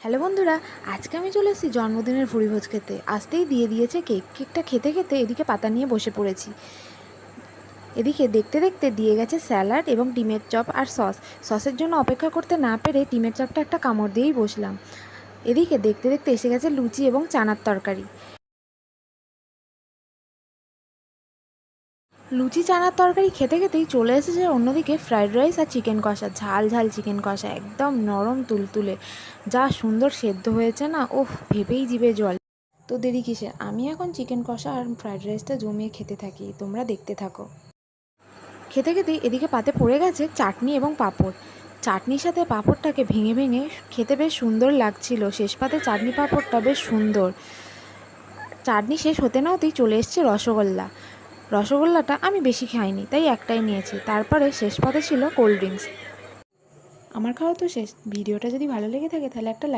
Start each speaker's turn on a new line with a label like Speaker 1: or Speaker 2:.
Speaker 1: Hello বন্ধুরা, আজকে আমি চলে এসেছি জন্মদিনের ভুরিভোজ খেতে। আসতেই দিয়ে দিয়েছে কেকটা খেতে খেতে এদিকে পাতা নিয়ে বসে পড়েছি। এদিকে দেখতে দেখতে দিয়ে গেছে স্যালাড এবং ডিমের চপ আর সসের জন্য অপেক্ষা করতে না পেরে ডিমের চপটা একটা কামড় দিয়েই বসলাম। এদিকে দেখতে দেখতে এসে গেছে লুচি এবং চানার তরকারি। লুচি চানার তরকারি খেতে খেতেই চলে এসেছে অন্যদিকে ফ্রাইড রাইস আর চিকেন কষা, ঝাল ঝাল চিকেন কষা, একদম নরম তুলতুলে, যা সুন্দর সেদ্ধ হয়েছে না, ওফ, ভেবেই জিভে জল। তো দেরি কিসে, আমি এখন চিকেন কষা আর ফ্রাইড রাইসটা জমিয়ে খেতে থাকি, তোমরা দেখতে থাকো। খেতে খেতে এদিকে পাতে পড়ে গেছে চাটনি এবং পাঁপড়। চাটনির সাথে পাঁপড়টাকে ভেঙে ভেঙে খেতে বেশ সুন্দর লাগছিল। শেষ পাতে চাটনি পাঁপড়টা বেশ সুন্দর। চাটনি শেষ হতে না হতেই চলে এসছে রসগোল্লা। রসগোল্লাটা আমি বেশি খাইনি, তাই একটাই নিয়েছি। তারপরে শেষ পাতে ছিল কোল্ড ড্রিঙ্কস। আমার খাওয়া তো শেষ। ভিডিওটা যদি ভালো লেগে থাকে তাহলে একটা লাইক